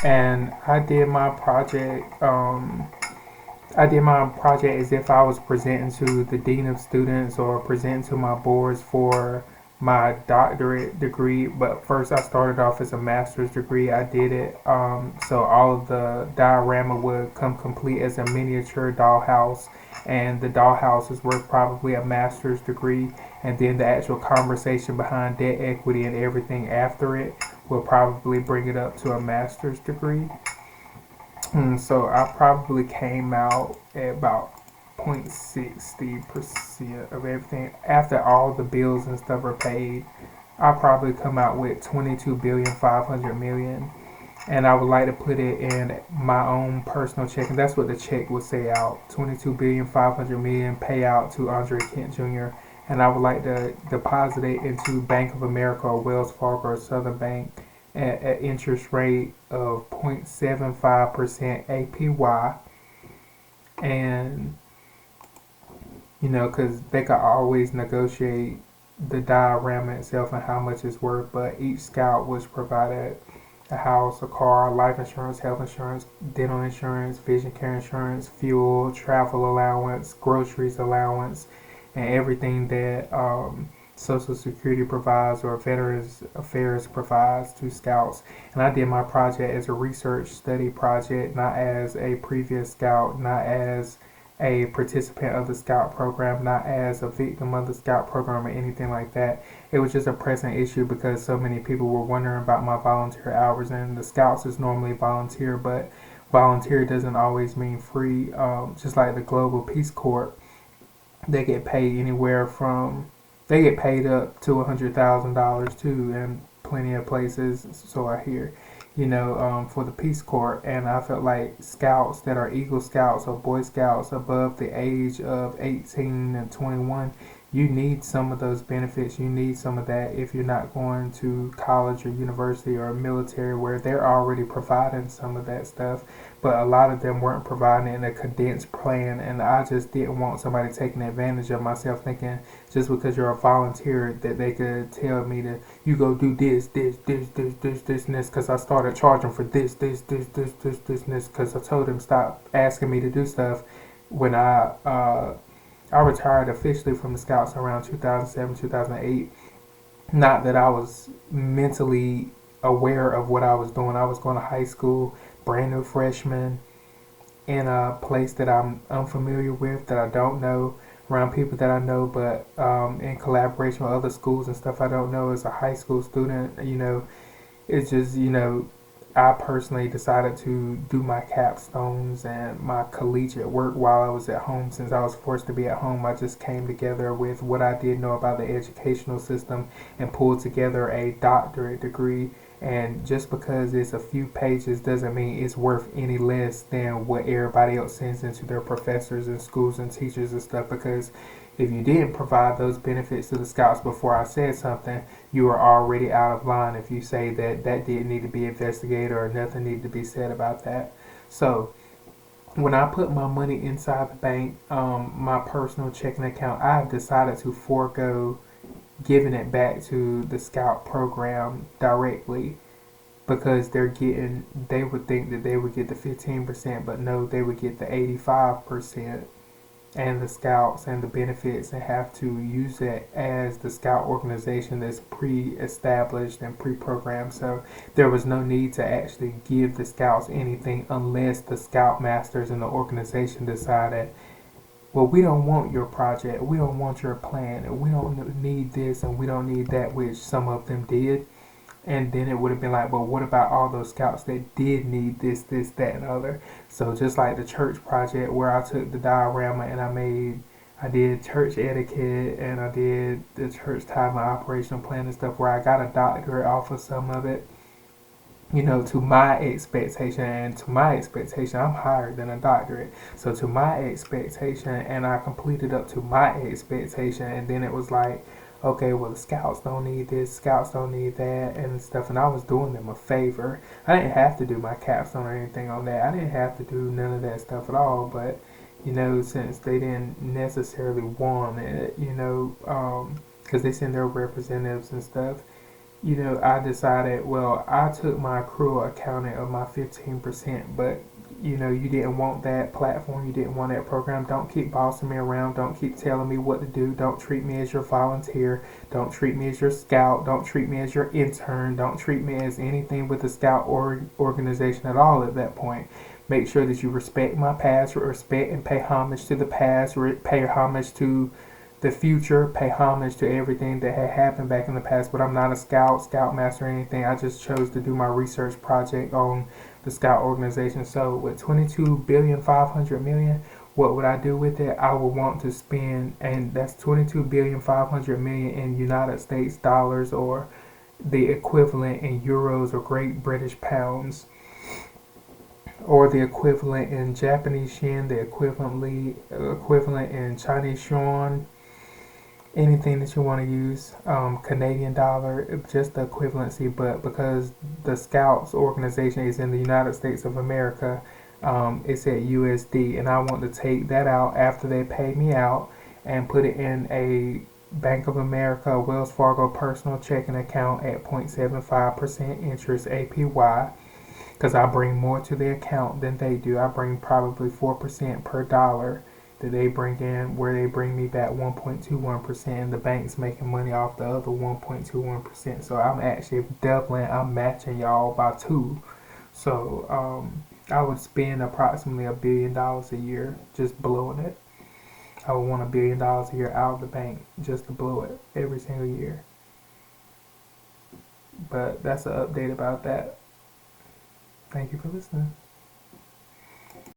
and I did my project as if I was presenting to the dean of students or presenting to my boards for my doctorate degree. But first, I started off as a master's degree. I did it so all of the diorama would come complete as a miniature dollhouse, and the dollhouse is worth probably a master's degree. And then the actual conversation behind debt equity and everything after it will probably bring it up to a master's degree. So I probably came out at about 0.60% of everything. After all the bills and stuff are paid, I probably come out with 22,500,000,000, and I would like to put it in my own personal check, and that's what the check would say out: 22,500,000,000 payout to Andre Kent Jr. And I would like to deposit it into Bank of America or Wells Fargo or Southern Bank at an interest rate of 0.75% APY. And because they could always negotiate the diorama itself and how much it's worth, but each scout was provided a house, a car, life insurance, health insurance, dental insurance, vision care insurance, fuel, travel allowance, groceries allowance, and everything that Social Security provides or Veterans Affairs provides to scouts. And I did my project as a research study project, not as a previous scout, not as a participant of the scout program, not as a victim of the scout program or anything like that. It was just a present issue because so many people were wondering about my volunteer hours, and the scouts is normally volunteer, but volunteer doesn't always mean free. Just like the Global Peace Corps, they get paid anywhere from they get paid up to $100,000 too, in plenty of places. So I hear, for the Peace Corps, and I felt like scouts that are Eagle Scouts or Boy Scouts above the age of 18 and 21, you need some of those benefits. You need some of that if you're not going to college or university or military where they're already providing some of that stuff. But a lot of them weren't providing it in a condensed plan, and I just didn't want somebody taking advantage of myself, thinking just because you're a volunteer that they could tell me to you go do this, and this, because I started charging for this, and this, because I told them stop asking me to do stuff when I retired officially from the Scouts around 2007, 2008. Not that I was mentally aware of what I was doing. I was going to high school, brand new freshman, in a place that I'm unfamiliar with, that I don't know, around people that I know, but in collaboration with other schools and stuff I don't know as a high school student. It's just, I personally decided to do my capstones and my collegiate work while I was at home. Since I was forced to be at home, I just came together with what I did know about the educational system and pulled together a doctorate degree. And just because it's a few pages doesn't mean it's worth any less than what everybody else sends into their professors and schools and teachers and stuff. Because if you didn't provide those benefits to the scouts before I said something, you are already out of line if you say that that didn't need to be investigated or nothing needed to be said about that. So when I put my money inside the bank, my personal checking account, I've decided to forego giving it back to the scout program directly, because they would think that they would get the 15%, but no, they would get the 85% and the scouts and the benefits, and have to use it as the scout organization that's pre-established and pre-programmed. So there was no need to actually give the scouts anything unless the scout masters and the organization decided, well, we don't want your project, we don't want your plan, and we don't need this and we don't need that, which some of them did. And then it would have been like, well, what about all those scouts that did need this, that, and other? So just like the church project, where I took the diorama and I did church etiquette, and I did the church time and operational plan and stuff, where I got a doctorate off of some of it. To my expectation, I'm higher than a doctorate. So to my expectation, and I completed up to my expectation, and then it was like, okay, well, the scouts don't need this, scouts don't need that, and stuff, and I was doing them a favor. I didn't have to do my capstone or anything on that. I didn't have to do none of that stuff at all, but, since they didn't necessarily want it, because they send their representatives and stuff, I decided, well, I took my accrual accounting of my 15%, but you didn't want that platform, you didn't want that program. Don't keep bossing me around. Don't keep telling me what to do. Don't treat me as your volunteer. Don't treat me as your scout. Don't treat me as your intern. Don't treat me as anything with the scout organization at all at that point. Make sure that you respect my past, respect and pay homage to the past, pay homage to the future, pay homage to everything that had happened back in the past. But I'm not a scoutmaster or anything. I just chose to do my research project on the scout organization. So with 22,500,000,000, what would I do with it? I would want to spend, and that's 22,500,000,000 in United States dollars, or the equivalent in euros or Great British pounds, or the equivalent in Japanese yen, the equivalent in Chinese yuan, anything that you want to use, Canadian dollar, just the equivalency. But because the Scouts organization is in the United States of America, it's at USD, and I want to take that out after they pay me out and put it in a Bank of America, Wells Fargo personal checking account at 0.75% interest APY, because I bring more to the account than they do. I bring probably 4% per dollar that they bring in, where they bring me back 1.21%, and the bank's making money off the other 1.21%. So I'm actually doubling, I'm matching y'all by two. So I would spend approximately $1 billion a year just blowing it. I would want $1 billion a year out of the bank just to blow it every single year. But that's an update about that. Thank you for listening.